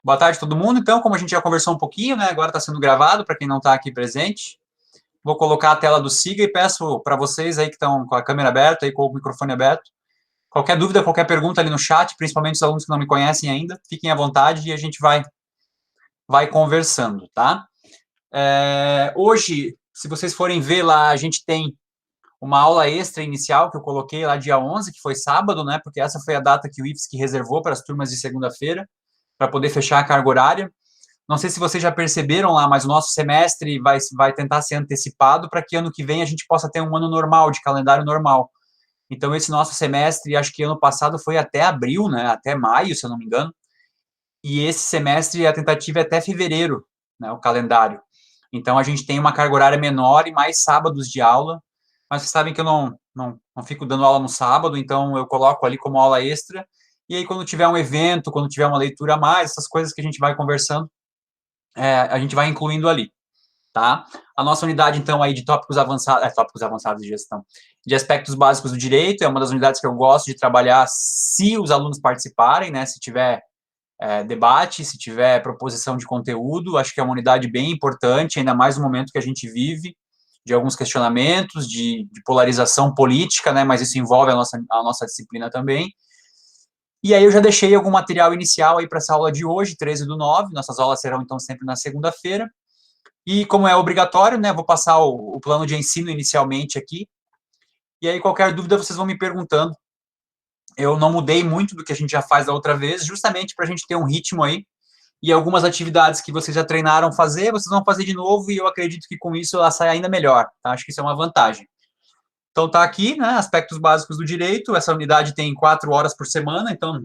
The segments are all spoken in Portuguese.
Boa tarde, todo mundo. Então, como a gente já conversou um pouquinho, né? Agora está sendo gravado para quem não está aqui presente. Vou colocar a tela do Siga e peço para vocês aí que estão com a câmera aberta e com o microfone aberto. Qualquer dúvida, qualquer pergunta ali no chat, principalmente os alunos que não me conhecem ainda, fiquem à vontade e a gente vai conversando, tá? Hoje, se vocês forem ver lá, a gente tem uma aula extra inicial que eu coloquei lá dia 11, que foi sábado, né? Porque essa foi a data que o IFSC reservou para as turmas de segunda-feira, para poder fechar a carga horária. Não sei se vocês já perceberam lá, mas o nosso semestre vai tentar ser antecipado para que ano que vem a gente possa ter um ano normal, de calendário normal. Então, esse nosso semestre, acho que ano passado foi até abril, né? Até maio, se eu não me engano. E esse semestre, a tentativa é até fevereiro, né? O calendário. Então, a gente tem uma carga horária menor e mais sábados de aula. Mas vocês sabem que eu não fico dando aula no sábado, então eu coloco ali como aula extra. E aí, quando tiver um evento, quando tiver uma leitura a mais, essas coisas que a gente vai conversando, a gente vai incluindo ali, tá? A nossa unidade, então, aí de tópicos avançados de gestão, de aspectos básicos do direito, é uma das unidades que eu gosto de trabalhar se os alunos participarem, né? Se tiver debate, se tiver proposição de conteúdo, acho que é uma unidade bem importante, ainda mais no momento que a gente vive, de alguns questionamentos, de polarização política, né? Mas isso envolve a nossa disciplina também. E aí eu já deixei algum material inicial aí para essa aula de hoje, 13/9, nossas aulas serão então sempre na segunda-feira. E como é obrigatório, né, vou passar o plano de ensino inicialmente aqui. E aí qualquer dúvida vocês vão me perguntando. Eu não mudei muito do que a gente já faz da outra vez, justamente para a gente ter um ritmo aí. E algumas atividades que vocês já treinaram fazer, vocês vão fazer de novo, e eu acredito que com isso ela sai ainda melhor. Tá? Acho que isso é uma vantagem. Então tá aqui, né, aspectos básicos do direito. Essa unidade tem 4 horas por semana, então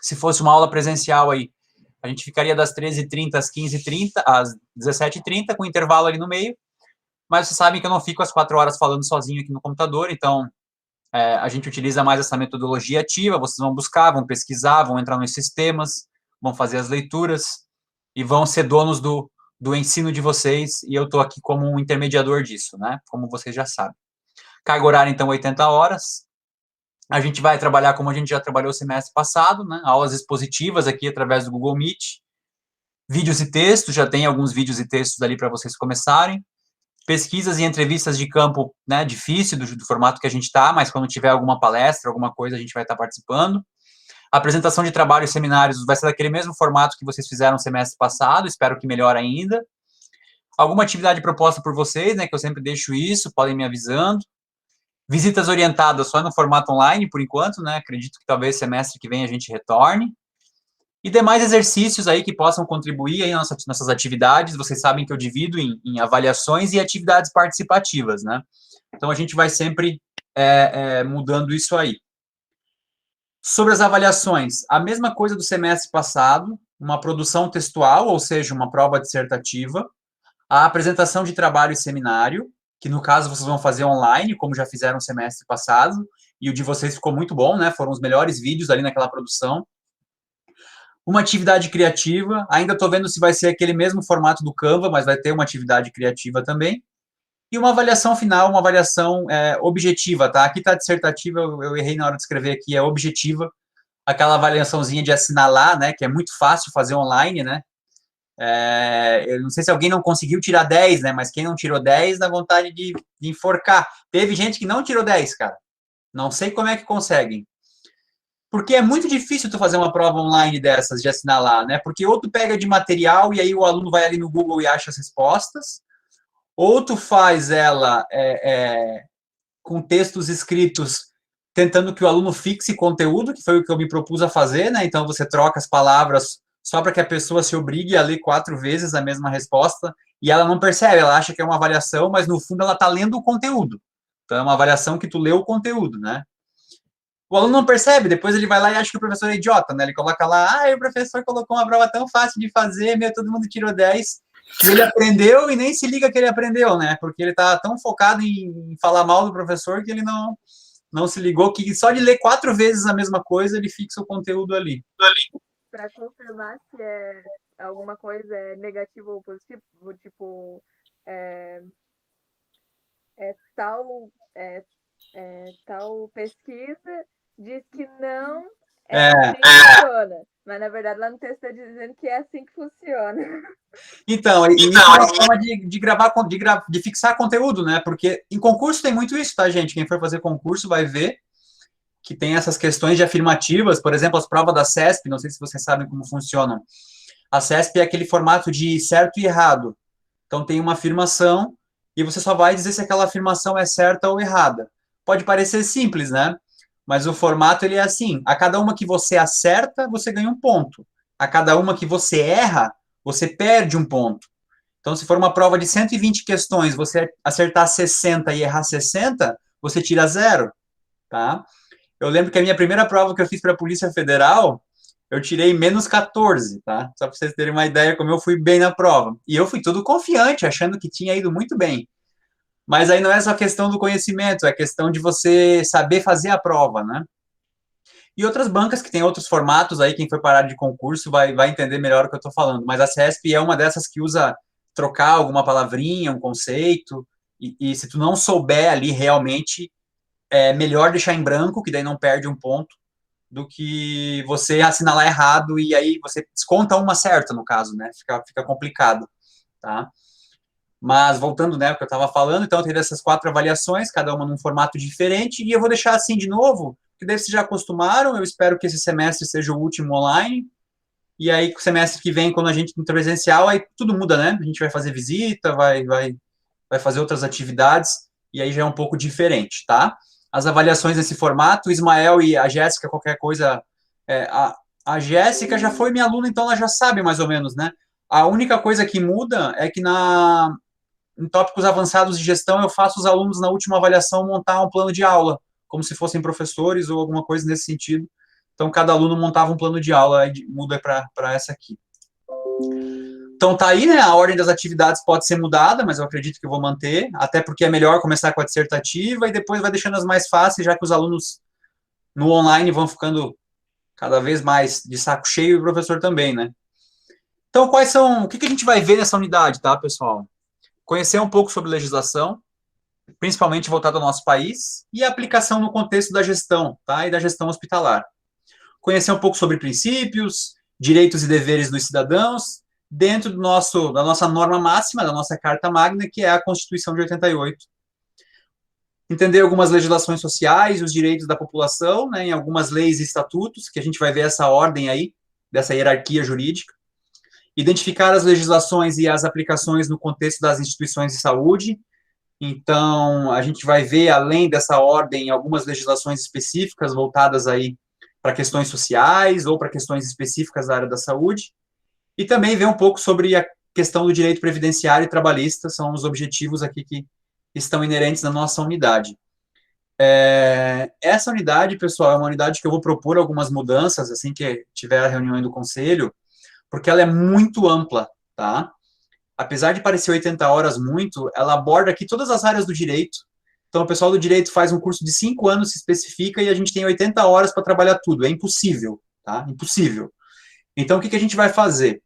se fosse uma aula presencial aí, a gente ficaria das 13h30 às 15h30, às 17h30, com intervalo ali no meio. Mas vocês sabem que eu não fico as 4 horas falando sozinho aqui no computador, então a gente utiliza mais essa metodologia ativa, vocês vão buscar, vão pesquisar, vão entrar nos sistemas, vão fazer as leituras e vão ser donos do ensino de vocês, e eu estou aqui como um intermediador disso, né? Como vocês já sabem. Carga horária, então, 80 horas. A gente vai trabalhar como a gente já trabalhou o semestre passado, né? Aulas expositivas aqui através do Google Meet. Vídeos e textos, já tem alguns vídeos e textos ali para vocês começarem. Pesquisas e entrevistas de campo, né, difícil do formato que a gente está, mas quando tiver alguma palestra, alguma coisa, a gente vai estar participando. A apresentação de trabalhos e seminários vai ser daquele mesmo formato que vocês fizeram no semestre passado, espero que melhor ainda. Alguma atividade proposta por vocês, né, que eu sempre deixo isso, podem me avisando. Visitas orientadas só no formato online, por enquanto, né, acredito que talvez semestre que vem a gente retorne. E demais exercícios aí que possam contribuir aí nas nossas atividades. Vocês sabem que eu divido em avaliações e atividades participativas, né? Então, a gente vai sempre mudando isso aí. Sobre as avaliações, a mesma coisa do semestre passado, uma produção textual, ou seja, uma prova dissertativa, a apresentação de trabalho e seminário, que no caso vocês vão fazer online, como já fizeram no semestre passado, e o de vocês ficou muito bom, né? Foram os melhores vídeos ali naquela produção. Uma atividade criativa, ainda estou vendo se vai ser aquele mesmo formato do Canva, mas vai ter uma atividade criativa também. E uma avaliação final, uma avaliação objetiva, tá? Aqui está dissertativa, eu errei na hora de escrever aqui, é objetiva, aquela avaliaçãozinha de assinalar, né? Que é muito fácil fazer online, né? Eu não sei se alguém não conseguiu tirar 10, né? Mas quem não tirou 10 dá vontade de enforcar. Teve gente que não tirou 10, cara. Não sei como é que conseguem. Porque é muito difícil tu fazer uma prova online dessas, de assinalar, né? Porque ou tu pega de material e aí o aluno vai ali no Google e acha as respostas, ou tu faz ela com textos escritos tentando que o aluno fixe conteúdo, que foi o que eu me propus a fazer, né? Então você troca as palavras só para que a pessoa se obrigue a ler 4 vezes a mesma resposta e ela não percebe, ela acha que é uma avaliação, mas no fundo ela está lendo o conteúdo. Então é uma avaliação que tu leu o conteúdo, né? O aluno não percebe, depois ele vai lá e acha que o professor é idiota, né? Ele coloca lá, o professor colocou uma prova tão fácil de fazer, todo mundo tirou 10. E ele aprendeu e nem se liga que ele aprendeu, né? Porque ele tá tão focado em falar mal do professor que ele não se ligou que só de ler 4 vezes a mesma coisa, ele fixa o conteúdo ali. Para confirmar se alguma coisa é negativa ou positiva, tipo, é, é tal, é, tal pesquisa diz que não é É, assim que funciona. Mas, na verdade, lá no texto está dizendo que é assim que funciona. então, e isso é uma forma de gravar, de fixar conteúdo, né? Porque em concurso tem muito isso, tá, gente? Quem for fazer concurso vai ver que tem essas questões de afirmativas, por exemplo, as provas da CESP, não sei se vocês sabem como funcionam. A CESP é aquele formato de certo e errado. Então tem uma afirmação e você só vai dizer se aquela afirmação é certa ou errada. Pode parecer simples, né? Mas o formato ele é assim: a cada uma que você acerta, você ganha um ponto. A cada uma que você erra, você perde um ponto. Então, se for uma prova de 120 questões, você acertar 60 e errar 60, você tira zero, tá? Eu lembro que a minha primeira prova que eu fiz para a Polícia Federal, eu tirei menos 14, tá? Só para vocês terem uma ideia como eu fui bem na prova. E eu fui todo confiante, achando que tinha ido muito bem. Mas aí não é só questão do conhecimento, é questão de você saber fazer a prova, né? E outras bancas que tem outros formatos aí, quem for parar de concurso vai entender melhor o que eu estou falando. Mas a CESP é uma dessas que usa trocar alguma palavrinha, um conceito, e se tu não souber ali realmente, é melhor deixar em branco, que daí não perde um ponto, do que você assinalar errado e aí você desconta uma certa, no caso, né? Fica complicado, tá? Mas voltando, né, o que eu estava falando, então teve essas 4 avaliações, cada uma num formato diferente, e eu vou deixar assim de novo, que daí vocês já acostumaram, eu espero que esse semestre seja o último online, e aí o semestre que vem, quando a gente entra presencial, aí tudo muda, né? A gente vai fazer visita, vai fazer outras atividades, e aí já é um pouco diferente, tá? As avaliações nesse formato, o Ismael e a Jéssica, qualquer coisa, a Jéssica já foi minha aluna, então ela já sabe mais ou menos, né? A única coisa que muda é que em tópicos avançados de gestão, eu faço os alunos, na última avaliação, montar um plano de aula, como se fossem professores ou alguma coisa nesse sentido. Então, cada aluno montava um plano de aula, e muda para essa aqui. Então, tá aí, né? A ordem das atividades pode ser mudada, mas eu acredito que eu vou manter, até porque é melhor começar com a dissertativa e depois vai deixando as mais fáceis, já que os alunos no online vão ficando cada vez mais de saco cheio e o professor também, né? Então, o que a gente vai ver nessa unidade, tá, pessoal? Conhecer um pouco sobre legislação, principalmente voltada ao nosso país, e a aplicação no contexto da gestão, tá? E da gestão hospitalar. Conhecer um pouco sobre princípios, direitos e deveres dos cidadãos, dentro da nossa norma máxima, da nossa Carta Magna, que é a Constituição de 88. Entender algumas legislações sociais, os direitos da população, né, em algumas leis e estatutos, que a gente vai ver essa ordem aí, dessa hierarquia jurídica. Identificar as legislações e as aplicações no contexto das instituições de saúde. Então, a gente vai ver, além dessa ordem, algumas legislações específicas voltadas aí para questões sociais ou para questões específicas da área da saúde. E também ver um pouco sobre a questão do direito previdenciário e trabalhista, são os objetivos aqui que estão inerentes na nossa unidade. Essa unidade, pessoal, é uma unidade que eu vou propor algumas mudanças assim que tiver a reunião do conselho, porque ela é muito ampla, tá? Apesar de parecer 80 horas muito, ela aborda aqui todas as áreas do direito. Então, o pessoal do direito faz um curso de 5 anos, se especifica, e a gente tem 80 horas para trabalhar tudo. É impossível, tá? Impossível. Então, o que a gente vai fazer?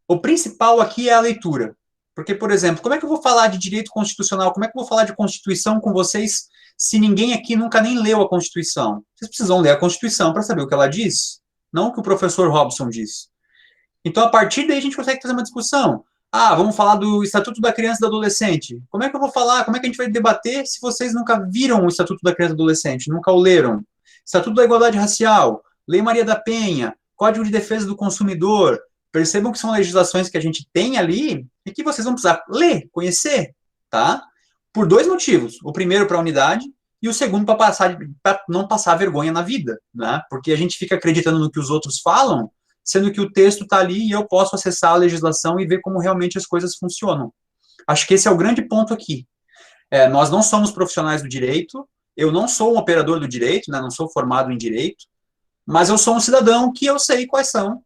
O principal aqui é a leitura. Porque, por exemplo, como é que eu vou falar de direito constitucional? Como é que eu vou falar de Constituição com vocês se ninguém aqui nunca nem leu a Constituição? Vocês precisam ler a Constituição para saber o que ela diz, não o que o professor Robson diz. Então, a partir daí, a gente consegue fazer uma discussão. Ah, vamos falar do Estatuto da Criança e do Adolescente. Como é que eu vou falar? Como é que a gente vai debater se vocês nunca viram o Estatuto da Criança e do Adolescente, nunca o leram? Estatuto da Igualdade Racial, Lei Maria da Penha, Código de Defesa do Consumidor. Percebam que são legislações que a gente tem ali e que vocês vão precisar ler, conhecer, tá? Por 2 motivos. O primeiro, para a unidade, e o segundo, para não passar vergonha na vida, né? Porque a gente fica acreditando no que os outros falam, sendo que o texto está ali e eu posso acessar a legislação e ver como realmente as coisas funcionam. Acho que esse é o grande ponto aqui. Nós não somos profissionais do direito, eu não sou um operador do direito, né, não sou formado em direito, mas eu sou um cidadão que eu sei quais são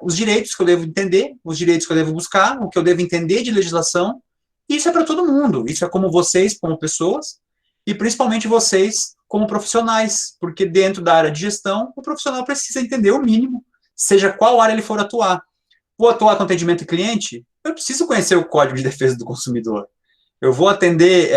os direitos que eu devo entender, os direitos que eu devo buscar, o que eu devo entender de legislação. Isso é para todo mundo, isso é como vocês, como pessoas, e principalmente vocês como profissionais, porque dentro da área de gestão, o profissional precisa entender o mínimo, seja qual área ele for atuar. Vou atuar com atendimento ao cliente? Eu preciso conhecer o Código de Defesa do Consumidor. Eu vou atender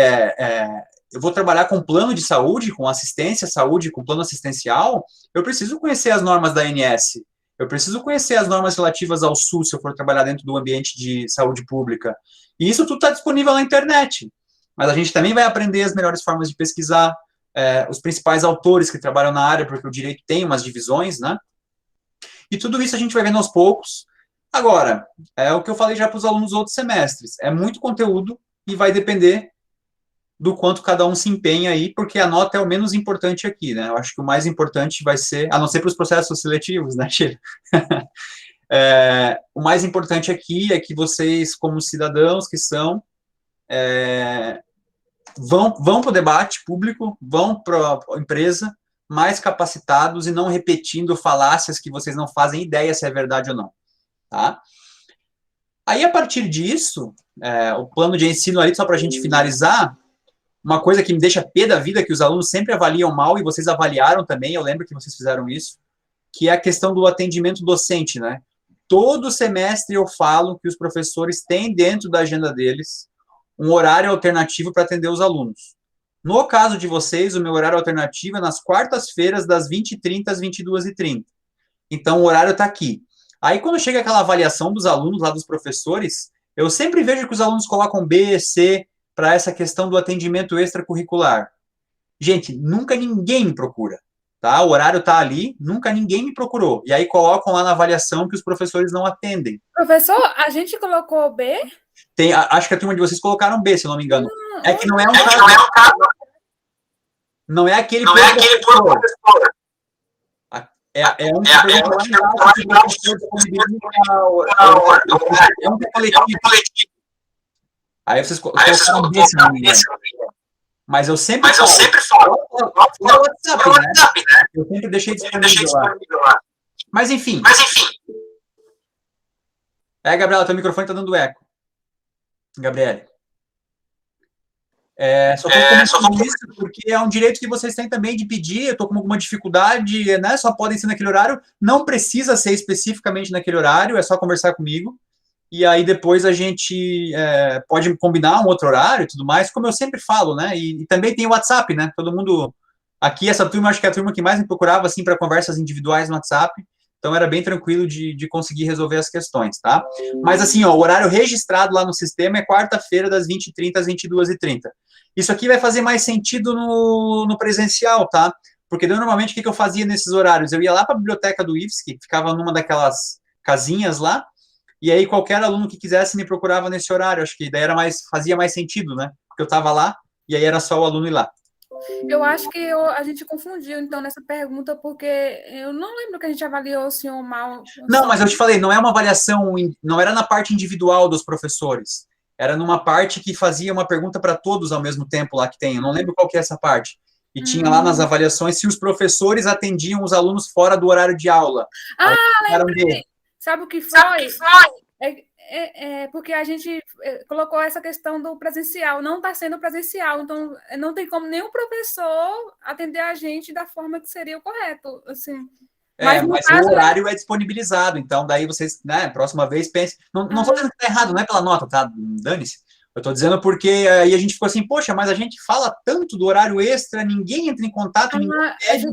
eu vou trabalhar com plano de saúde, com assistência à saúde, com plano assistencial, eu preciso conhecer as normas da ANS, eu preciso conhecer as normas relativas ao SUS, se eu for trabalhar dentro do ambiente de saúde pública. E isso tudo está disponível na internet. Mas a gente também vai aprender as melhores formas de pesquisar, os principais autores que trabalham na área, porque o direito tem umas divisões, né? E tudo isso a gente vai vendo aos poucos. Agora, é o que eu falei já para os alunos dos outros semestres, é muito conteúdo e vai depender do quanto cada um se empenha aí, porque a nota é o menos importante aqui, né? Eu acho que o mais importante vai ser, a não ser para os processos seletivos, né, Sheila? O mais importante aqui é que vocês, como cidadãos que são, vão para o debate público, vão para a empresa mais capacitados e não repetindo falácias que vocês não fazem ideia se é verdade ou não, tá? Aí, a partir disso, o plano de ensino ali, só para a gente finalizar, uma coisa que me deixa pé da vida, que os alunos sempre avaliam mal, e vocês avaliaram também, eu lembro que vocês fizeram isso, que é a questão do atendimento docente, né? Todo semestre eu falo que os professores têm dentro da agenda deles um horário alternativo para atender os alunos. No caso de vocês, o meu horário alternativo é nas quartas-feiras, das 20h30 às 22h30. Então, o horário está aqui. Aí, quando chega aquela avaliação dos alunos, lá dos professores, eu sempre vejo que os alunos colocam B, C, para essa questão do atendimento extracurricular. Gente, nunca ninguém me procura, tá? O horário está ali, nunca ninguém me procurou. E aí colocam lá na avaliação que os professores não atendem. Professor, a gente colocou B? Acho que a turma de vocês colocaram B, se eu não me engano. É que não é um caso. Não é aquele por professor. É um coletivo. Aí vocês colocaram B, se não me engano. Mas eu sempre falo. O WhatsApp, né? Eu sempre deixei disponível lá. Mas enfim. Gabriela, teu microfone tá dando eco. Gabriele. Só estou comentando isso porque é um direito que vocês têm também de pedir. Eu estou com alguma dificuldade, né? Só podem ser naquele horário. Não precisa ser especificamente naquele horário, é só conversar comigo. E aí depois a gente pode combinar um outro horário e tudo mais, como eu sempre falo, né? E também tem o WhatsApp, né? Todo mundo. Aqui, essa turma, acho que é a turma que mais me procurava, assim, para conversas individuais no WhatsApp. Então era bem tranquilo de conseguir resolver as questões, tá? Mas assim, ó, o horário registrado lá no sistema é quarta-feira, das 20h30 às 22h30. Isso aqui vai fazer mais sentido no presencial, tá? Porque normalmente o que eu fazia nesses horários? Eu ia lá para a biblioteca do IFSC, que ficava numa daquelas casinhas lá, e aí qualquer aluno que quisesse me procurava nesse horário. Acho que daí fazia mais sentido, né? Porque eu estava lá, e aí era só o aluno ir lá. Eu acho que a gente confundiu, então, nessa pergunta, porque eu não lembro que a gente avaliou sim ou mal. Não, mas eu te falei, não é uma avaliação, não era na parte individual dos professores, era numa parte que fazia uma pergunta para todos ao mesmo tempo lá que tem, eu não lembro qual que é essa parte. E tinha lá nas avaliações se os professores atendiam os alunos fora do horário de aula. Lembrei. Sabe o que foi? Porque a gente colocou essa questão do presencial, não está sendo presencial, então não tem como nenhum professor atender a gente da forma que seria o correto, assim. Mas o horário é disponibilizado, então daí vocês, né, próxima vez pensem, não estou dizendo que está errado, não é pela nota, tá, dane-se, eu estou dizendo porque aí a gente ficou assim, poxa, mas a gente fala tanto do horário extra, ninguém entra em contato, ninguém pede,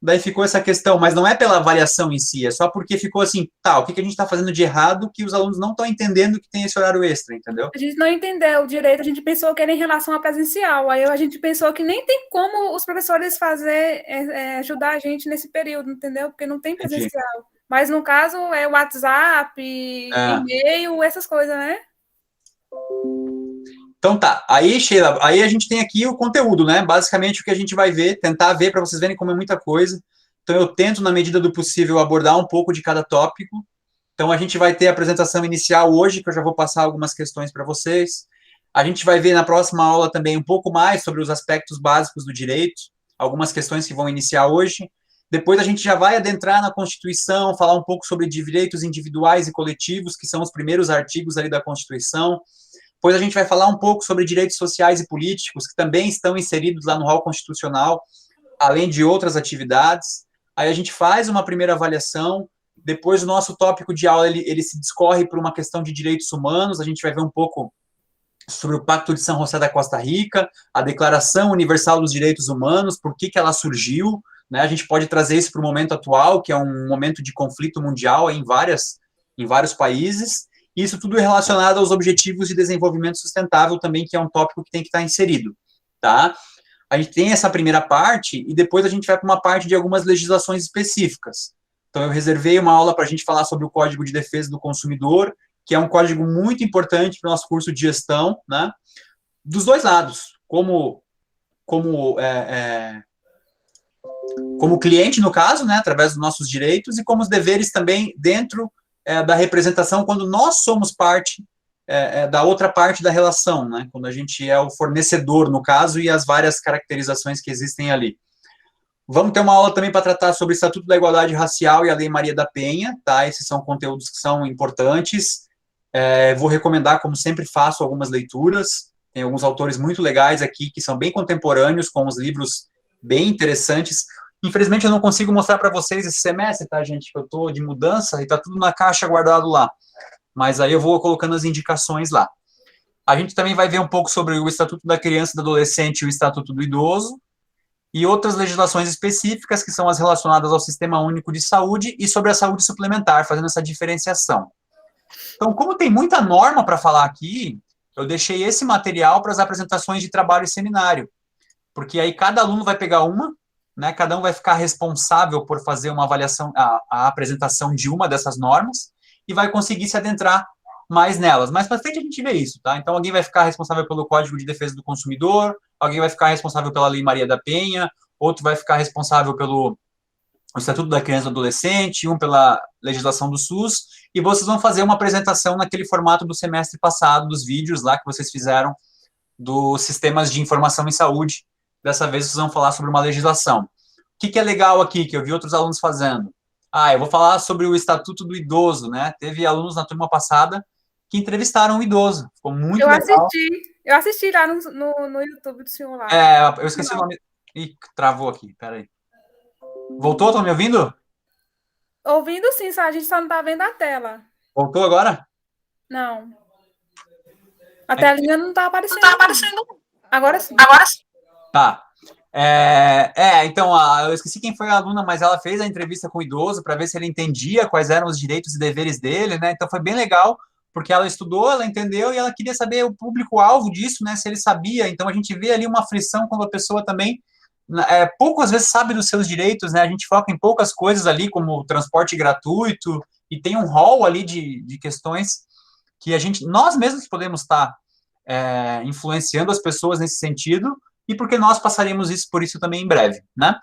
daí ficou essa questão, mas não é pela avaliação em si, é só porque ficou assim, o que a gente está fazendo de errado que os alunos não estão entendendo que tem esse horário extra, entendeu? A gente não entendeu direito, a gente pensou que era em relação à presencial, aí a gente pensou que nem tem como os professores ajudar a gente nesse período, entendeu? Porque não tem presencial. Entendi. Mas no caso é WhatsApp, e-mail, essas coisas, né? Então tá, aí Sheila, aí a gente tem aqui o conteúdo, né, basicamente o que a gente vai ver, tentar ver para vocês verem como é muita coisa, então eu tento na medida do possível abordar um pouco de cada tópico, então a gente vai ter a apresentação inicial hoje, que eu já vou passar algumas questões para vocês, a gente vai ver na próxima aula também um pouco mais sobre os aspectos básicos do direito, algumas questões que vão iniciar hoje, depois a gente já vai adentrar na Constituição, falar um pouco sobre direitos individuais e coletivos, que são os primeiros artigos ali da Constituição. Depois a gente vai falar um pouco sobre direitos sociais e políticos, que também estão inseridos lá no rol constitucional, além de outras atividades. Aí a gente faz uma primeira avaliação, depois o nosso tópico de aula ele se discorre por uma questão de direitos humanos, a gente vai ver um pouco sobre o Pacto de São José da Costa Rica, a Declaração Universal dos Direitos Humanos, por que ela surgiu, né? A gente pode trazer isso para o momento atual, que é um momento de conflito mundial em vários países, e isso tudo é relacionado aos Objetivos de Desenvolvimento Sustentável também, que é um tópico que tem que estar inserido, tá? A gente tem essa primeira parte, e depois a gente vai para uma parte de algumas legislações específicas. Então, eu reservei uma aula para a gente falar sobre o Código de Defesa do Consumidor, que é um código muito importante para o nosso curso de gestão, né? Dos dois lados, como cliente, no caso, né, através dos nossos direitos, e como os deveres também dentro da representação, quando nós somos parte da outra parte da relação, né, quando a gente é o fornecedor, no caso, e as várias caracterizações que existem ali. Vamos ter uma aula também para tratar sobre o Estatuto da Igualdade Racial e a Lei Maria da Penha, tá? Esses são conteúdos que são importantes. Vou recomendar, como sempre faço, algumas leituras. Tem alguns autores muito legais aqui, que são bem contemporâneos, com os livros bem interessantes. Infelizmente, eu não consigo mostrar para vocês esse semestre, tá, gente? Eu estou de mudança e está tudo na caixa guardado lá. Mas aí eu vou colocando as indicações lá. A gente também vai ver um pouco sobre o Estatuto da Criança e do Adolescente e o Estatuto do Idoso, e outras legislações específicas, que são as relacionadas ao Sistema Único de Saúde e sobre a saúde suplementar, fazendo essa diferenciação. Então, como tem muita norma para falar aqui, eu deixei esse material para as apresentações de trabalho e seminário, porque aí cada aluno vai pegar uma, né, cada um vai ficar responsável por fazer uma avaliação, a apresentação de uma dessas normas, e vai conseguir se adentrar mais nelas. Mais para frente a gente vê isso, tá? Então, alguém vai ficar responsável pelo Código de Defesa do Consumidor, alguém vai ficar responsável pela Lei Maria da Penha, outro vai ficar responsável pelo Estatuto da Criança e do Adolescente, um pela legislação do SUS, e vocês vão fazer uma apresentação naquele formato do semestre passado, dos vídeos lá que vocês fizeram, dos sistemas de informação em saúde. Dessa vez vocês vão falar sobre uma legislação. O que é legal aqui, que eu vi outros alunos fazendo? Eu vou falar sobre o Estatuto do Idoso, né? Teve alunos na turma passada que entrevistaram um idoso. Ficou muito legal. Eu assisti lá no YouTube do senhor lá. Eu esqueci o nome. Ih, travou aqui, peraí. Voltou? Estão me ouvindo? Ouvindo sim, a gente só não tá vendo a tela. Voltou agora? Não. A telinha não tá aparecendo. Não tá aparecendo. Agora sim. Tá. Então, eu esqueci quem foi a aluna, mas ela fez a entrevista com o idoso para ver se ele entendia quais eram os direitos e deveres dele, né? Então, foi bem legal, porque ela estudou, ela entendeu, e ela queria saber o público-alvo disso, né? Se ele sabia. Então, a gente vê ali uma aflição quando a pessoa também pouco, às vezes, sabe dos seus direitos, né? A gente foca em poucas coisas ali, como transporte gratuito, e tem um rol ali de questões que nós mesmos podemos estar influenciando as pessoas nesse sentido, e porque nós passaríamos por isso também em breve, né?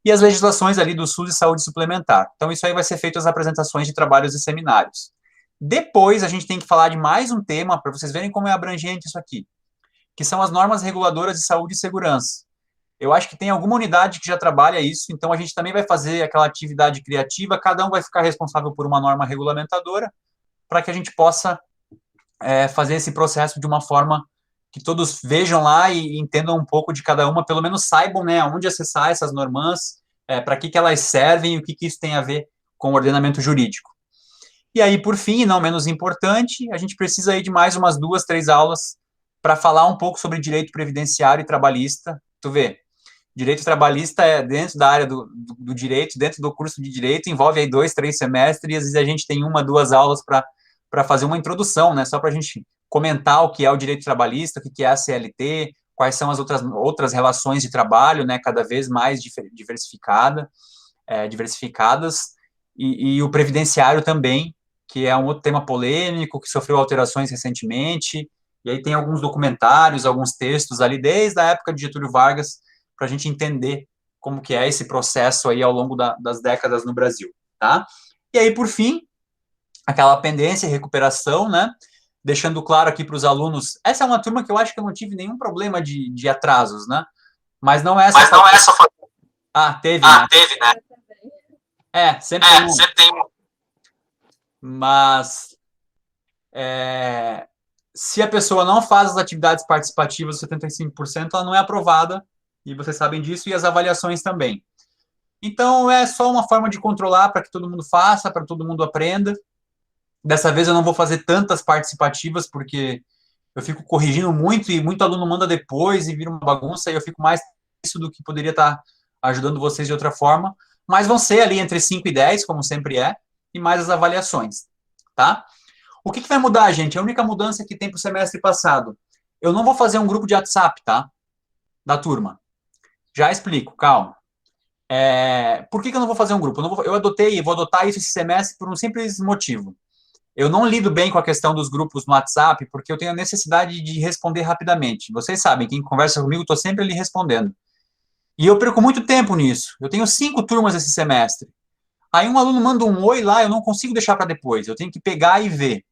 E as legislações ali do SUS e saúde suplementar. Então, isso aí vai ser feito as apresentações de trabalhos e seminários. Depois, a gente tem que falar de mais um tema, para vocês verem como é abrangente isso aqui, que são as normas reguladoras de saúde e segurança. Eu acho que tem alguma unidade que já trabalha isso, então a gente também vai fazer aquela atividade criativa, cada um vai ficar responsável por uma norma regulamentadora, para que a gente possa fazer esse processo de uma forma que todos vejam lá e entendam um pouco de cada uma, pelo menos saibam, né, onde acessar essas normas, para que elas servem e o que isso tem a ver com o ordenamento jurídico. E aí, por fim, e não menos importante, a gente precisa aí de mais umas 2, 3 aulas para falar um pouco sobre direito previdenciário e trabalhista. Tu vê, direito trabalhista é dentro da área do direito, dentro do curso de direito, envolve aí 2, 3 semestres, e às vezes a gente tem 1, 2 aulas para fazer uma introdução, né, só para a gente comentar o que é o direito trabalhista, o que é a CLT, quais são as outras relações de trabalho, né, cada vez mais diversificadas, e o previdenciário também, que é um outro tema polêmico, que sofreu alterações recentemente, e aí tem alguns documentários, alguns textos ali, desde a época de Getúlio Vargas, para a gente entender como que é esse processo aí ao longo das décadas no Brasil, tá? E aí, por fim, aquela pendência e recuperação, né? Deixando claro aqui para os alunos, essa é uma turma que eu acho que eu não tive nenhum problema de atrasos, né? Mas não é só... Teve, né? Sempre tem um. Mas se a pessoa não faz as atividades participativas, 75%, ela não é aprovada, e vocês sabem disso, e as avaliações também. Então, é só uma forma de controlar para que todo mundo faça, para que todo mundo aprenda. Dessa vez eu não vou fazer tantas participativas, porque eu fico corrigindo muito e muito aluno manda depois e vira uma bagunça e eu fico mais isso do que poderia estar ajudando vocês de outra forma, mas vão ser ali entre 5 e 10, como sempre é, e mais as avaliações, tá? O que vai mudar, gente? A única mudança que tem para o semestre passado. Eu não vou fazer um grupo de WhatsApp, tá? Da turma. Já explico, calma. Por que eu não vou fazer um grupo? Eu vou adotar isso esse semestre por um simples motivo. Eu não lido bem com a questão dos grupos no WhatsApp, porque eu tenho a necessidade de responder rapidamente. Vocês sabem, quem conversa comigo, estou sempre ali respondendo. E eu perco muito tempo nisso. Eu tenho 5 turmas esse semestre. Aí um aluno manda um oi lá, eu não consigo deixar para depois. Eu tenho que pegar e ver.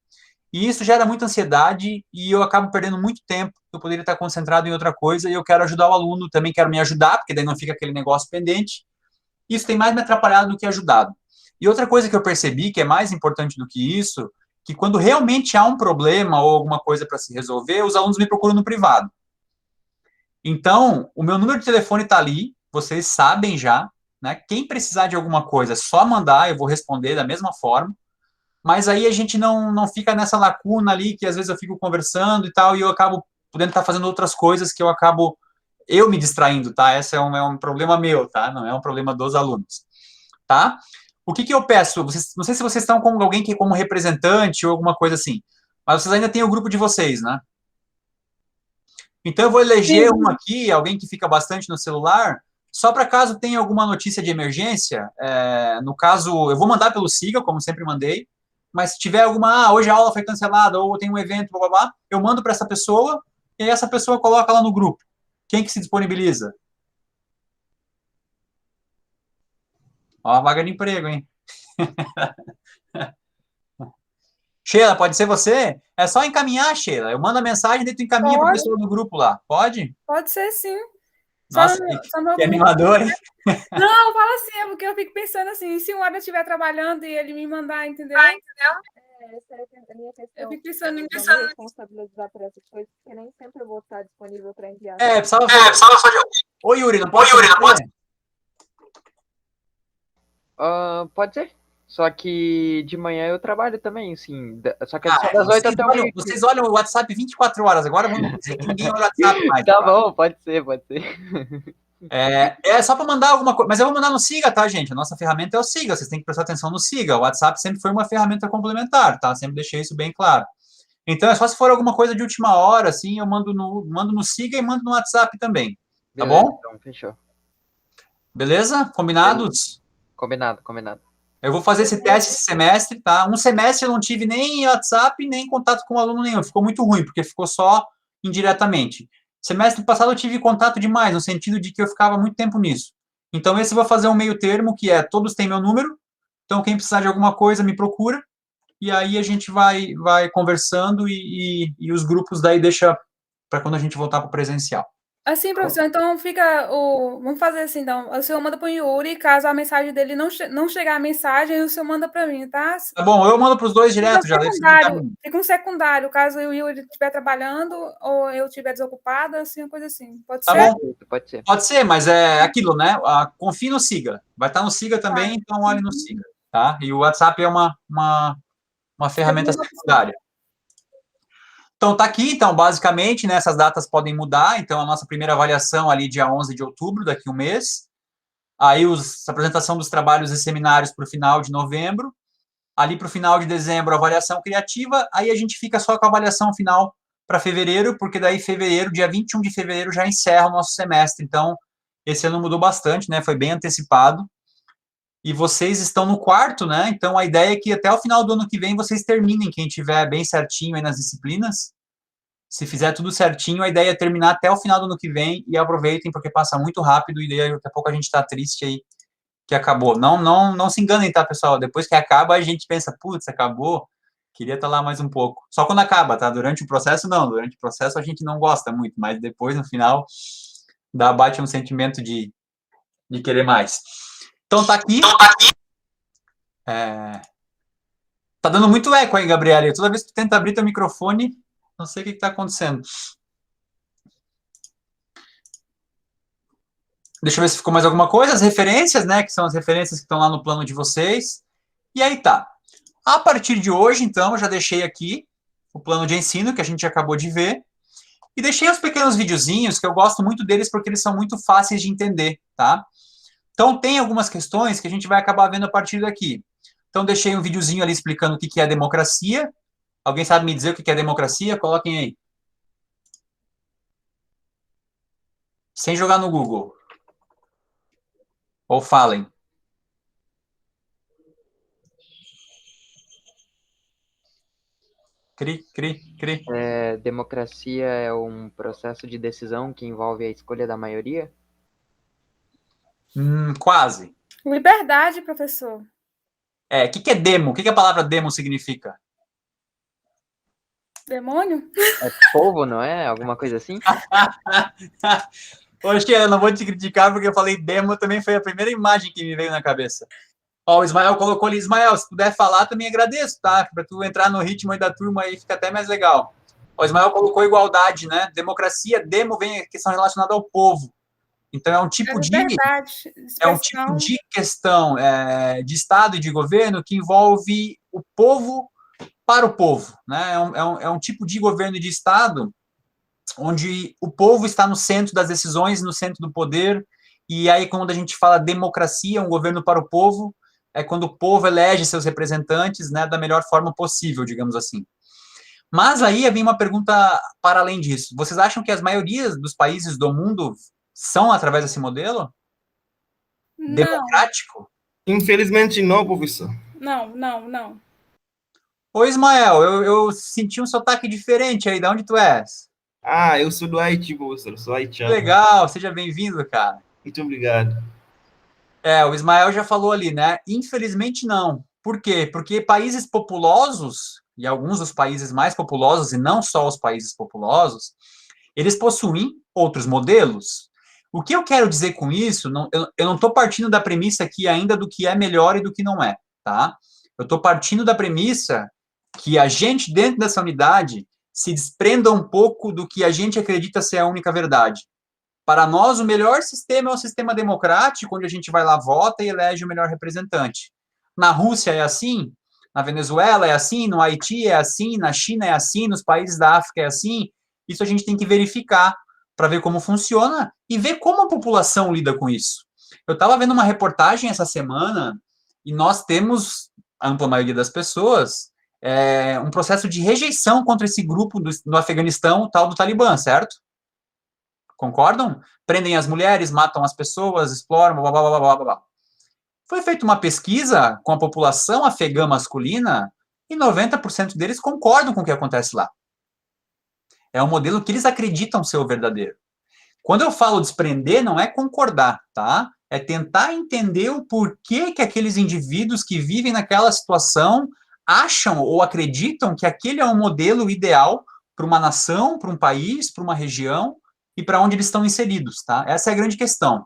E isso gera muita ansiedade e eu acabo perdendo muito tempo. Eu poderia estar concentrado em outra coisa e eu quero ajudar o aluno, também quero me ajudar, porque daí não fica aquele negócio pendente. Isso tem mais me atrapalhado do que ajudado. E outra coisa que eu percebi, que é mais importante do que isso, que quando realmente há um problema ou alguma coisa para se resolver, os alunos me procuram no privado. Então, o meu número de telefone está ali, vocês sabem já, né? Quem precisar de alguma coisa, é só mandar, eu vou responder da mesma forma. Mas aí a gente não fica nessa lacuna ali, que às vezes eu fico conversando e tal, e eu acabo podendo estar fazendo outras coisas que eu acabo me distraindo, tá? Esse é um problema meu, tá? Não é um problema dos alunos, tá? O que eu peço? Não sei se vocês estão com alguém que como representante ou alguma coisa assim, mas vocês ainda têm o grupo de vocês, né? Então eu vou eleger um aqui, alguém que fica bastante no celular, só para caso tenha alguma notícia de emergência, no caso, eu vou mandar pelo Siga, como sempre mandei, mas se tiver alguma, hoje a aula foi cancelada, ou tem um evento, blá, blá, blá, eu mando para essa pessoa, e aí essa pessoa coloca lá no grupo. Quem que se disponibiliza? Ó, a vaga de emprego, hein? Sheila, pode ser você? É só encaminhar, Sheila. Eu mando a mensagem e tu encaminha para a pessoa do grupo lá. Pode? Pode ser, sim. Nossa, que animador, hein? Não, fala assim, é porque eu fico pensando assim, se um hora eu estiver trabalhando e ele me mandar, entendeu? Essa é a minha questão. Eu fico pensando em responsabilizar por essas coisas, porque nem sempre eu vou estar disponível para enviar. Precisava só de... Oi, Yuri, não pode? Pode ser. Só que de manhã eu trabalho também, assim. Só que é só das 8 até o meio. Vocês olham o WhatsApp 24 horas. Agora vamos dizer que ninguém olha o WhatsApp mais. Tá bom, pode ser. É só para mandar alguma coisa. Mas eu vou mandar no Siga, tá, gente? A nossa ferramenta é o Siga. Vocês têm que prestar atenção no Siga. O WhatsApp sempre foi uma ferramenta complementar, tá? Sempre deixei isso bem claro. Então, é só se for alguma coisa de última hora, assim, eu mando no Siga e mando no WhatsApp também. Tá bom? Então, fechou. Beleza? Combinados? Combinado. Eu vou fazer esse teste esse semestre, tá? Um semestre eu não tive nem WhatsApp, nem contato com aluno nenhum. Ficou muito ruim, porque ficou só indiretamente. Semestre passado eu tive contato demais, no sentido de que eu ficava muito tempo nisso. Então, esse eu vou fazer um meio termo, que é, todos têm meu número, então quem precisar de alguma coisa me procura, e aí a gente vai conversando e os grupos daí deixa para quando a gente voltar para o presencial. Assim, professor, então fica vamos fazer assim, então. O senhor manda para o Yuri, caso a mensagem dele não chegar a mensagem, o senhor manda para mim, tá? Tá bom, eu mando para os dois direto já. Fica um secundário, caso o Yuri estiver trabalhando ou eu estiver desocupada, assim, uma coisa assim. Pode ser? Bom? Pode ser, mas é aquilo, né? Confie no Siga. Vai estar no Siga também, então olhe no Siga, tá? E o WhatsApp é uma ferramenta secundária. Então, tá aqui, então, basicamente, né, essas datas podem mudar, então, a nossa primeira avaliação ali, dia 11 de outubro, daqui a um mês, aí a apresentação dos trabalhos e seminários para o final de novembro, ali para o final de dezembro, a avaliação criativa, aí a gente fica só com a avaliação final para fevereiro, porque daí fevereiro, dia 21 de fevereiro, já encerra o nosso semestre, então, esse ano mudou bastante, né, foi bem antecipado, e vocês estão no quarto, né? Então, a ideia é que até o final do ano que vem vocês terminem, quem tiver bem certinho aí nas disciplinas. Se fizer tudo certinho, a ideia é terminar até o final do ano que vem e aproveitem, porque passa muito rápido e daí daqui a pouco a gente está triste aí que acabou. Não se enganem, tá, pessoal? Depois que acaba, a gente pensa, putz, acabou, queria estar lá mais um pouco. Só quando acaba, tá? Durante o processo, não. Durante o processo a gente não gosta muito, mas depois, no final, bate um sentimento de querer mais. Então, tá aqui. Tá dando muito eco aí, Gabriela. Toda vez que tu tenta abrir teu microfone, não sei o que está acontecendo. Deixa eu ver se ficou mais alguma coisa. As referências, né? Que são as referências que estão lá no plano de vocês. E aí tá. A partir de hoje, então, eu já deixei aqui o plano de ensino, que a gente acabou de ver, e deixei uns pequenos videozinhos, que eu gosto muito deles, porque eles são muito fáceis de entender, tá? Então, tem algumas questões que a gente vai acabar vendo a partir daqui. Então, deixei um videozinho ali explicando o que é democracia. Alguém sabe me dizer o que é democracia? Coloquem aí. Sem jogar no Google. Ou falem. Cri, cri, cri. Democracia é um processo de decisão que envolve a escolha da maioria? Quase. Liberdade, professor. O que é demo? O que a palavra demo significa? Demônio? É povo, não é? Alguma coisa assim? Hoje eu não vou te criticar, porque eu falei demo, também foi a primeira imagem que me veio na cabeça. Ó, o Ismael colocou ali, Ismael, se puder falar, também agradeço, tá? Para tu entrar no ritmo aí da turma, aí fica até mais legal. O Ismael colocou igualdade, né? Democracia, demo, vem a questão relacionada ao povo. Então, é um tipo de questão de Estado e de governo que envolve o povo para o povo, né? É um tipo de governo de Estado onde o povo está no centro das decisões, no centro do poder, e aí quando a gente fala democracia, um governo para o povo, é quando o povo elege seus representantes, né, da melhor forma possível, digamos assim. Mas aí vem uma pergunta para além disso. Vocês acham que as maiorias dos países do mundo são através desse modelo? Não. Democrático? Infelizmente não, professor. Não. Ô, Ismael, eu senti um sotaque diferente aí. De onde tu és? Eu sou do Haiti, professor. Eu sou haitiano. Legal, seja bem-vindo, cara. Muito obrigado. O Ismael já falou ali, né? Infelizmente não. Por quê? Porque países populosos, e alguns dos países mais populosos, e não só os países populosos, eles possuem outros modelos. O que eu quero dizer com isso, eu não estou partindo da premissa aqui ainda do que é melhor e do que não é, tá? Eu estou partindo da premissa que a gente, dentro dessa unidade, se desprenda um pouco do que a gente acredita ser a única verdade. Para nós, o melhor sistema é o sistema democrático, onde a gente vai lá, vota e elege o melhor representante. Na Rússia é assim, na Venezuela é assim, no Haiti é assim, na China é assim, nos países da África é assim. Isso a gente tem que verificar para ver como funciona e ver como a população lida com isso. Eu estava vendo uma reportagem essa semana e nós temos, a ampla maioria das pessoas, um processo de rejeição contra esse grupo no Afeganistão, o tal do Talibã, certo? Concordam? Prendem as mulheres, matam as pessoas, exploram, blá, blá, blá, blá, blá, blá. Foi feita uma pesquisa com a população afegã masculina e 90% deles concordam com o que acontece lá. É um modelo que eles acreditam ser o verdadeiro. Quando eu falo desprender, não é concordar, tá? É tentar entender o porquê que aqueles indivíduos que vivem naquela situação acham ou acreditam que aquele é um modelo ideal para uma nação, para um país, para uma região, e para onde eles estão inseridos, tá? Essa é a grande questão.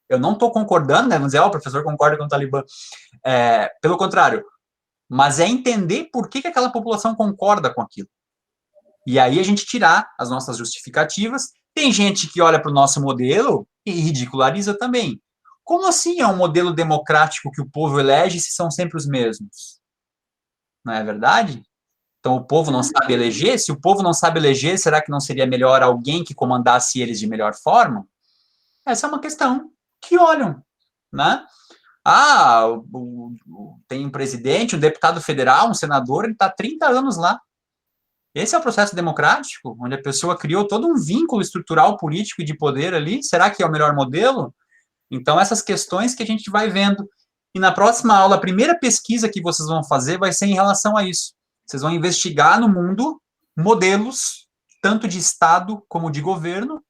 Eu não estou concordando, né? Vamos dizer, o professor concorda com o Talibã. Pelo contrário. Mas é entender por que aquela população concorda com aquilo. E aí a gente tirar as nossas justificativas. Tem gente que olha para o nosso modelo e ridiculariza também. Como assim é um modelo democrático que o povo elege se são sempre os mesmos? Não é verdade? Então, o povo não sabe eleger? Se o povo não sabe eleger, será que não seria melhor alguém que comandasse eles de melhor forma? Essa é uma questão que olham, né? Tem um presidente, um deputado federal, um senador, ele está há 30 anos lá. Esse é o processo democrático, onde a pessoa criou todo um vínculo estrutural, político e de poder ali. Será que é o melhor modelo? Então, essas questões que a gente vai vendo. E na próxima aula, a primeira pesquisa que vocês vão fazer vai ser em relação a isso. Vocês vão investigar no mundo modelos, tanto de Estado como de governo,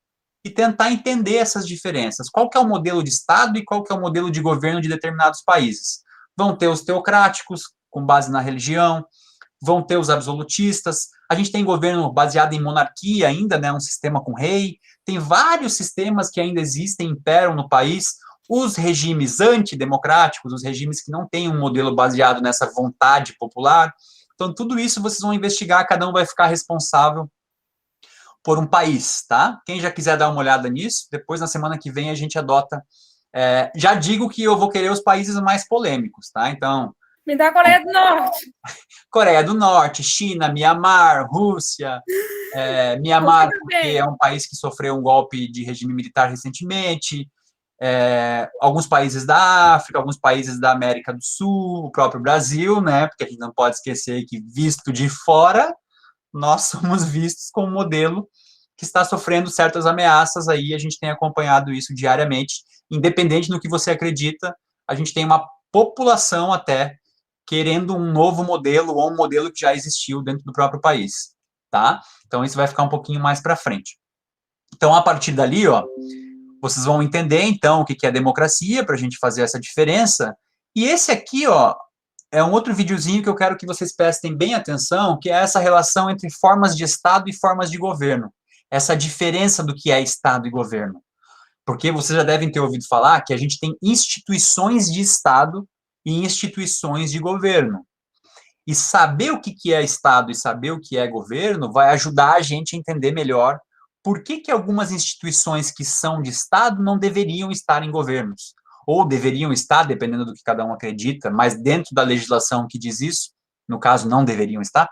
e tentar entender essas diferenças. Qual que é o modelo de Estado e qual que é o modelo de governo de determinados países? Vão ter os teocráticos, com base na religião, vão ter os absolutistas, a gente tem governo baseado em monarquia ainda, né, um sistema com rei, tem vários sistemas que ainda existem, imperam no país, os regimes antidemocráticos, os regimes que não têm um modelo baseado nessa vontade popular. Então, tudo isso vocês vão investigar, cada um vai ficar responsável por um país, tá? Quem já quiser dar uma olhada nisso, depois na semana que vem a gente adota. Já digo que eu vou querer os países mais polêmicos, tá? Então, Me dá a Coreia do Norte. Coreia do Norte, China, Mianmar, Rússia. Mianmar, Você porque também. é um país que sofreu um golpe de regime militar recentemente. Alguns países da África, alguns países da América do Sul, o próprio Brasil, né? Porque a gente não pode esquecer que, visto de fora, nós somos vistos como modelo que está sofrendo certas ameaças aí, a gente tem acompanhado isso diariamente, independente do que você acredita, a gente tem uma população até querendo um novo modelo ou um modelo que já existiu dentro do próprio país, tá? Então, isso vai ficar um pouquinho mais para frente. Então, a partir dali, ó, vocês vão entender, então, o que é democracia, para a gente fazer essa diferença, e esse aqui, ó, é um outro videozinho que eu quero que vocês prestem bem atenção, que é essa relação entre formas de Estado e formas de governo. Essa diferença do que é Estado e governo. Porque vocês já devem ter ouvido falar que a gente tem instituições de Estado e instituições de governo. E saber o que é Estado e saber o que é governo vai ajudar a gente a entender melhor por que algumas instituições que são de Estado não deveriam estar em governos. Ou deveriam estar, dependendo do que cada um acredita, mas dentro da legislação que diz isso, no caso, não deveriam estar,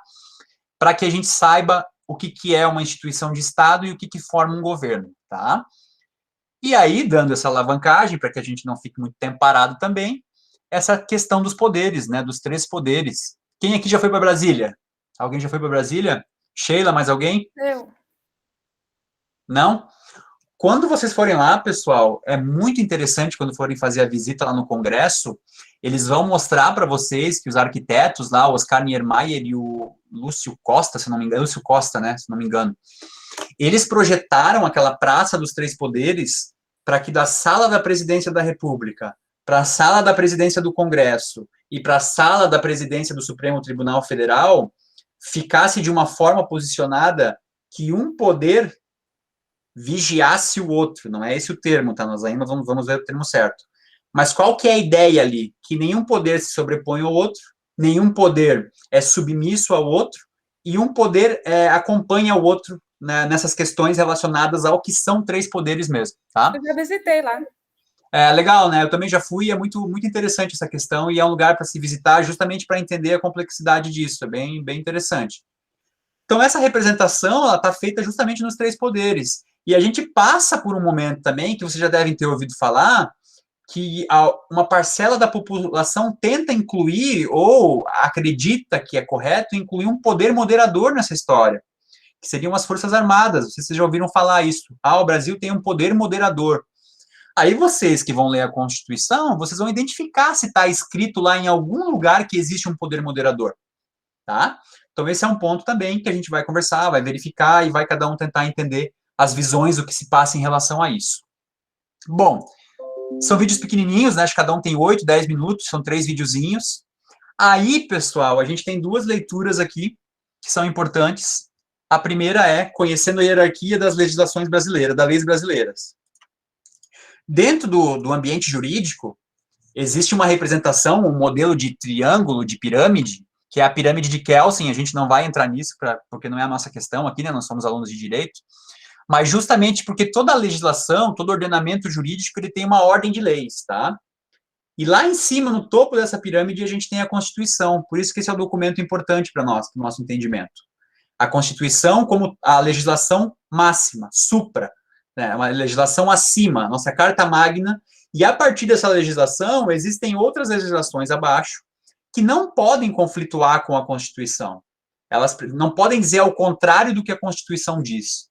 para que a gente saiba o que é uma instituição de Estado e o que forma um governo, tá? E aí, dando essa alavancagem, para que a gente não fique muito tempo parado também, essa questão dos poderes, né, dos 3 poderes. Quem aqui já foi para Brasília? Alguém já foi para Brasília? Sheila, mais alguém? Eu. Não? Quando vocês forem lá, pessoal, é muito interessante quando forem fazer a visita lá no Congresso, eles vão mostrar para vocês que os arquitetos lá, o Oscar Niemeyer e o Lúcio Costa, se não me engano, Lúcio Costa, né, se não me engano, eles projetaram aquela Praça dos 3 Poderes para que da sala da Presidência da República para a sala da Presidência do Congresso e para a sala da Presidência do Supremo Tribunal Federal ficasse de uma forma posicionada que um poder vigiasse o outro, não é esse o termo, tá? Nós ainda vamos ver o termo certo. Mas qual que é a ideia ali? Que nenhum poder se sobrepõe ao outro, nenhum poder é submisso ao outro, e um poder acompanha o outro, né, nessas questões relacionadas ao que são 3 poderes mesmo, tá? Eu já visitei lá. É legal, né? Eu também já fui, é muito, muito interessante essa questão, e é um lugar para se visitar justamente para entender a complexidade disso, é bem, bem interessante. Então, essa representação, ela está feita justamente nos 3 poderes. E a gente passa por um momento também, que vocês já devem ter ouvido falar, que uma parcela da população tenta incluir, ou acredita que é correto, incluir um poder moderador nessa história, que seriam as Forças Armadas. Vocês já ouviram falar isso. O Brasil tem um poder moderador. Aí vocês que vão ler a Constituição, vocês vão identificar se está escrito lá em algum lugar que existe um poder moderador, tá? Então, esse é um ponto também que a gente vai conversar, vai verificar e vai cada um tentar entender as visões, o que se passa em relação a isso. Bom, são vídeos pequenininhos, né? Acho que cada um tem 8, 10 minutos, são 3 videozinhos. Aí, pessoal, a gente tem 2 leituras aqui que são importantes. A primeira é Conhecendo a Hierarquia das Legislações Brasileiras, das Leis Brasileiras. Dentro do ambiente jurídico, existe uma representação, um modelo de triângulo, de pirâmide, que é a pirâmide de Kelsen. A gente não vai entrar nisso, porque não é a nossa questão aqui, né? Nós somos alunos de direito. Mas justamente porque toda a legislação, todo ordenamento jurídico, ele tem uma ordem de leis, tá? E lá em cima, no topo dessa pirâmide, a gente tem a Constituição. Por isso que esse é um documento importante para nós, para o nosso entendimento. A Constituição como a legislação máxima, supra, né? Uma legislação acima, nossa Carta Magna. E a partir dessa legislação, existem outras legislações abaixo que não podem conflituar com a Constituição. Elas não podem dizer ao contrário do que a Constituição diz.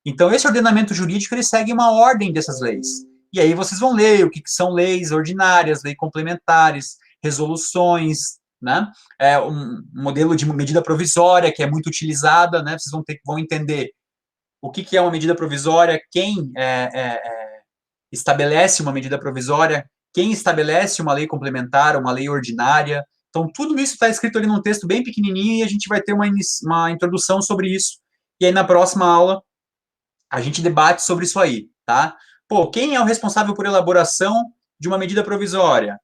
Então, esse ordenamento jurídico, ele segue uma ordem dessas leis. E aí vocês vão ler o que são leis ordinárias, leis complementares, resoluções, né? Um modelo de medida provisória que é muito utilizada, né? Vocês vão entender o que é uma medida provisória, quem estabelece uma medida provisória, quem estabelece uma lei complementar, uma lei ordinária. Então, tudo isso está escrito ali num texto bem pequenininho e a gente vai ter uma introdução sobre isso. E aí, na próxima aula, a gente debate sobre isso aí, tá? Pô, quem é o responsável por elaboração de uma medida provisória?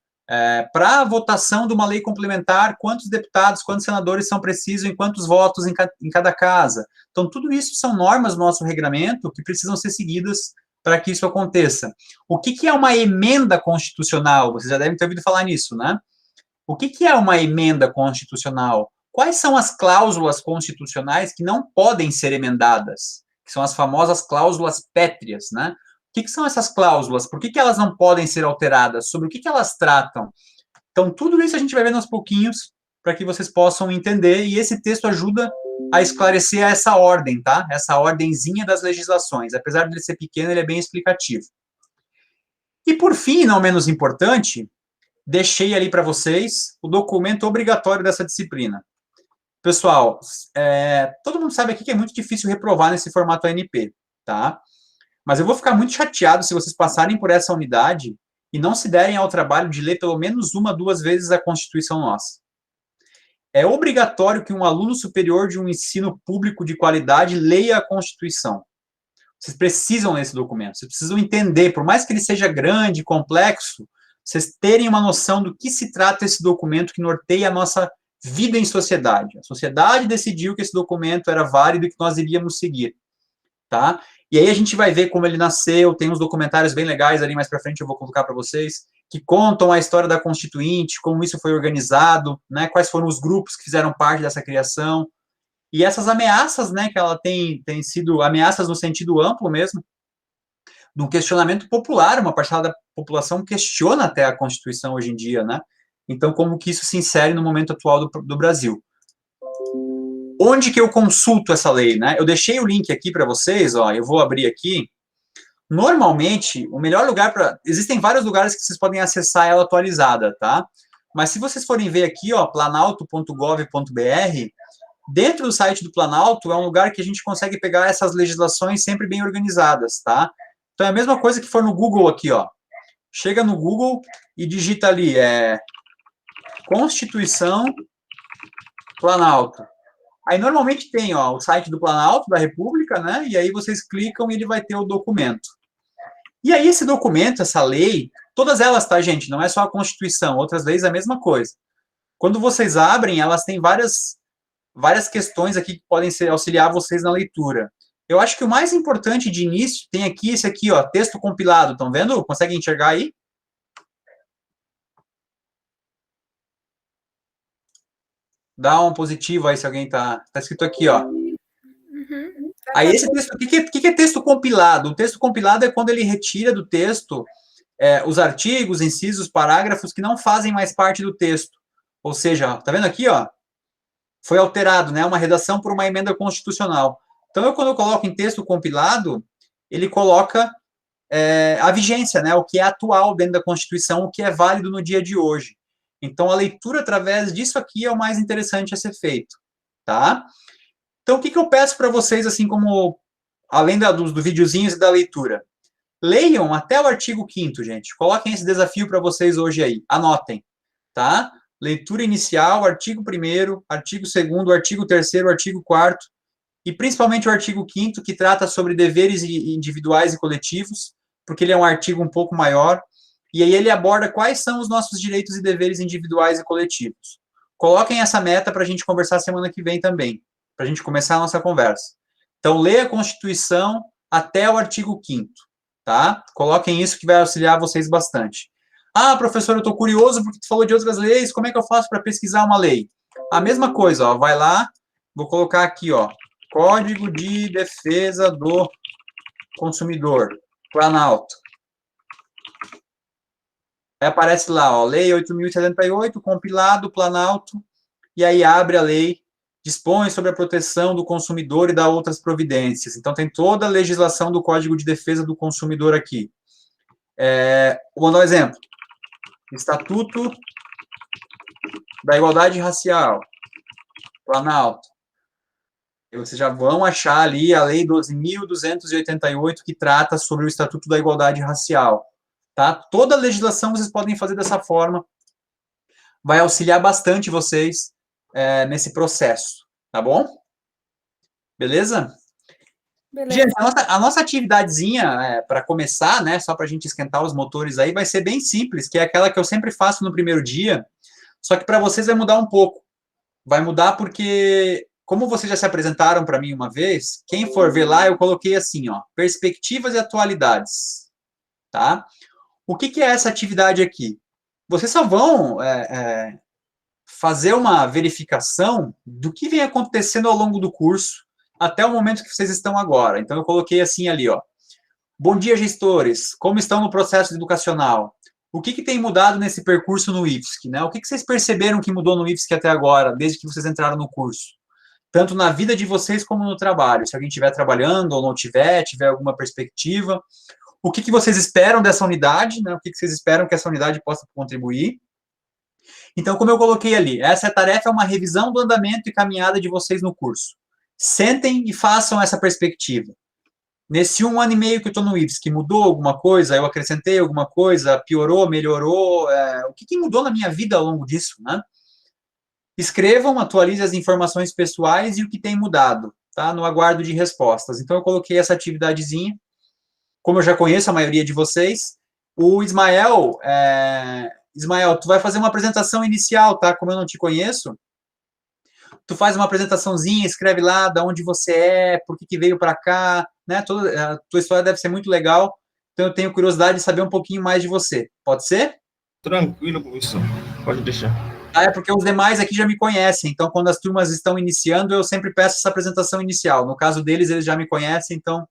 Para a votação de uma lei complementar, quantos deputados, quantos senadores são precisos em quantos votos em cada casa? Então, tudo isso são normas do nosso regramento que precisam ser seguidas para que isso aconteça. O que é uma emenda constitucional? Vocês já devem ter ouvido falar nisso, né? O que é uma emenda constitucional? Quais são as cláusulas constitucionais que não podem ser emendadas? Que são as famosas cláusulas pétreas, né? O que são essas cláusulas? Por que elas não podem ser alteradas? Sobre o que elas tratam? Então, tudo isso a gente vai vendo aos pouquinhos para que vocês possam entender, e esse texto ajuda a esclarecer essa ordem, tá? Essa ordenzinha das legislações. Apesar de ele ser pequeno, ele é bem explicativo. E, por fim, não menos importante, deixei ali para vocês o documento obrigatório dessa disciplina. Pessoal, todo mundo sabe aqui que é muito difícil reprovar nesse formato ANP, tá? Mas eu vou ficar muito chateado se vocês passarem por essa unidade e não se derem ao trabalho de ler pelo menos 1, 2 vezes a Constituição nossa. É obrigatório que um aluno superior de um ensino público de qualidade leia a Constituição. Vocês precisam ler esse documento, vocês precisam entender, por mais que ele seja grande, complexo, vocês terem uma noção do que se trata esse documento que norteia a nossa vida em sociedade. A sociedade decidiu que esse documento era válido e que nós iríamos seguir, tá? E aí a gente vai ver como ele nasceu, tem uns documentários bem legais ali mais para frente, eu vou colocar para vocês, que contam a história da Constituinte, como isso foi organizado, né, quais foram os grupos que fizeram parte dessa criação, e essas ameaças, né, que ela tem sido ameaças no sentido amplo mesmo, do questionamento popular, uma parcela da população questiona até a Constituição hoje em dia, né, então como que isso se insere no momento atual do Brasil. Onde que eu consulto essa lei, né? Eu deixei o link aqui para vocês, ó, eu vou abrir aqui. Normalmente, o melhor lugar para... Existem vários lugares que vocês podem acessar ela atualizada, tá? Mas se vocês forem ver aqui, ó, planalto.gov.br, dentro do site do Planalto é um lugar que a gente consegue pegar essas legislações sempre bem organizadas, tá? Então é a mesma coisa que for no Google aqui, ó. Chega no Google e digita ali, Constituição Planalto. Aí, normalmente, tem o site do Planalto da República, né? E aí vocês clicam e ele vai ter o documento. E aí, esse documento, essa lei, todas elas, tá, gente? Não é só a Constituição, outras leis é a mesma coisa. Quando vocês abrem, elas têm várias questões aqui que podem auxiliar vocês na leitura. Eu acho que o mais importante de início tem aqui esse aqui, ó, texto compilado. Estão vendo? Conseguem enxergar aí? Dá um positivo aí se alguém tá escrito aqui, ó. Uhum. Aí esse texto, o que é texto compilado? O texto compilado é quando ele retira do texto os artigos, incisos, parágrafos que não fazem mais parte do texto. Ou seja, tá vendo aqui, ó? Foi alterado, né? Uma redação por uma emenda constitucional. Então, quando eu coloco em texto compilado, ele coloca a vigência, né? O que é atual dentro da Constituição, o que é válido no dia de hoje. Então, a leitura através disso aqui é o mais interessante a ser feito, tá? Então, o que eu peço para vocês, assim como, além do videozinhos e da leitura? Leiam até o artigo 5º, gente. Coloquem esse desafio para vocês hoje aí. Anotem, tá? Leitura inicial, artigo 1º, artigo 2º, artigo 3º, artigo 4º, e principalmente o artigo 5º, que trata sobre deveres individuais e coletivos, porque ele é um artigo um pouco maior, e aí ele aborda quais são os nossos direitos e deveres individuais e coletivos. Coloquem essa meta para a gente conversar semana que vem também, para a gente começar a nossa conversa. Então, leia a Constituição até o artigo 5º, tá? Coloquem isso que vai auxiliar vocês bastante. Ah, professor, eu estou curioso porque tu falou de outras leis, como é que eu faço para pesquisar uma lei? A mesma coisa, ó, vai lá, vou colocar aqui, ó, Código de Defesa do Consumidor, Planalto. Aí aparece lá, ó, Lei 8.078, compilado, Planalto, e aí abre a lei, dispõe sobre a proteção do consumidor e dá outras providências. Então, tem toda a legislação do Código de Defesa do Consumidor aqui. Vou dar um exemplo. Estatuto da Igualdade Racial, Planalto. E vocês já vão achar ali a Lei 12.288, que trata sobre o Estatuto da Igualdade Racial. Tá? Toda a legislação vocês podem fazer dessa forma. Vai auxiliar bastante vocês nesse processo. Tá bom? Beleza? Beleza. Gente, a nossa atividadezinha, para começar, né, só para a gente esquentar os motores aí, vai ser bem simples, que é aquela que eu sempre faço no primeiro dia, só que para vocês vai mudar um pouco. Vai mudar porque, como vocês já se apresentaram para mim uma vez, quem for ver lá, eu coloquei assim, ó, perspectivas e atualidades. Tá? O que é essa atividade aqui? Vocês só vão fazer uma verificação do que vem acontecendo ao longo do curso até o momento que vocês estão agora. Então, eu coloquei assim ali, ó. Bom dia, gestores. Como estão no processo educacional? O que tem mudado nesse percurso no IFSC, né? O que vocês perceberam que mudou no IFSC até agora, desde que vocês entraram no curso? Tanto na vida de vocês como no trabalho. Se alguém estiver trabalhando ou não tiver alguma perspectiva. O que vocês esperam dessa unidade, né? O que vocês esperam que essa unidade possa contribuir? Então, como eu coloquei ali, essa tarefa é uma revisão do andamento e caminhada de vocês no curso. Sentem e façam essa perspectiva. Nesse 1 ano e meio que eu estou no IFSC, mudou alguma coisa? Eu acrescentei alguma coisa? Piorou? Melhorou? O que mudou na minha vida ao longo disso, né? Escrevam, atualizem as informações pessoais e o que tem mudado, tá? No aguardo de respostas. Então, eu coloquei essa atividadezinha. Como eu já conheço a maioria de vocês, o Ismael, Ismael, tu vai fazer uma apresentação inicial, tá? Como eu não te conheço, tu faz uma apresentaçãozinha, escreve lá de onde você é, por que veio para cá, né? A tua história deve ser muito legal, então eu tenho curiosidade de saber um pouquinho mais de você. Pode ser? Tranquilo, professor. Pode deixar. É porque os demais aqui já me conhecem, então quando as turmas estão iniciando, eu sempre peço essa apresentação inicial. No caso deles, eles já me conhecem, então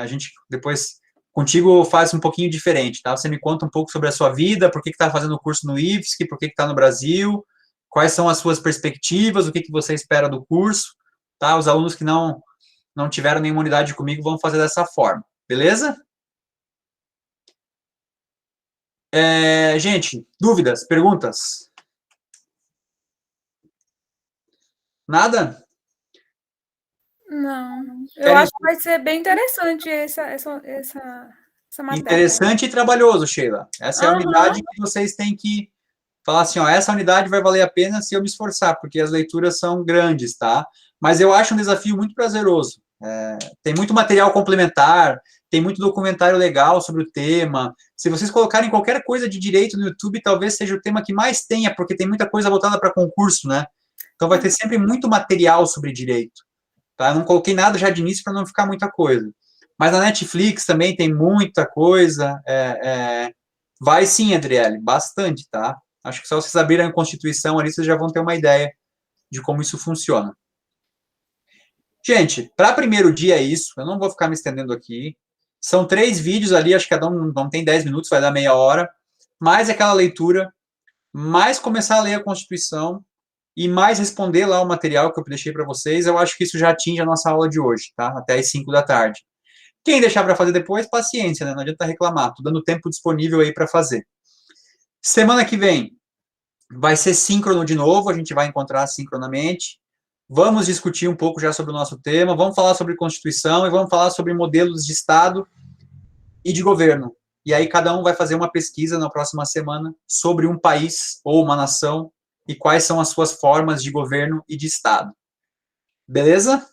a gente depois, contigo, faz um pouquinho diferente, tá? Você me conta um pouco sobre a sua vida, por que está fazendo o curso no IFSC, por que está no Brasil, quais são as suas perspectivas, o que você espera do curso, tá? Os alunos que não tiveram nenhuma unidade comigo vão fazer dessa forma, beleza? Gente, dúvidas, perguntas? Nada? Não. Eu acho que vai ser bem interessante essa matéria. Interessante e trabalhoso, Sheila. Essa é a unidade que vocês têm que falar assim, ó, essa unidade vai valer a pena se eu me esforçar, porque as leituras são grandes, tá? Mas eu acho um desafio muito prazeroso. Tem muito material complementar, tem muito documentário legal sobre o tema. Se vocês colocarem qualquer coisa de direito no YouTube, talvez seja o tema que mais tenha, porque tem muita coisa voltada para concurso, né? Então vai ter sempre muito material sobre direito. Tá? Eu não coloquei nada já de início para não ficar muita coisa. Mas na Netflix também tem muita coisa. Vai sim, Adriele, bastante, tá? Acho que só vocês abrirem a Constituição ali, vocês já vão ter uma ideia de como isso funciona. Gente, para primeiro dia é isso. Eu não vou ficar me estendendo aqui. São 3 vídeos ali, acho que cada um não tem 10 minutos, vai dar meia hora. Mais aquela leitura, mais começar a ler a Constituição e mais responder lá o material que eu deixei para vocês. Eu acho que isso já atinge a nossa aula de hoje, tá? Até as 5 da tarde. Quem deixar para fazer depois, paciência, né? Não adianta reclamar. Tô dando tempo disponível aí para fazer. Semana que vem vai ser síncrono de novo, a gente vai encontrar sincronamente. Vamos discutir um pouco já sobre o nosso tema, vamos falar sobre Constituição e vamos falar sobre modelos de Estado e de governo. E aí cada um vai fazer uma pesquisa na próxima semana sobre um país ou uma nação e quais são as suas formas de governo e de Estado. Beleza?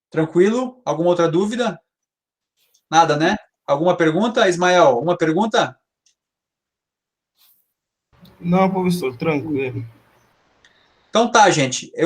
Tranquilo? Alguma outra dúvida? Nada, né? Alguma pergunta, Ismael? Uma pergunta? Não, professor, tranquilo. Então tá, gente.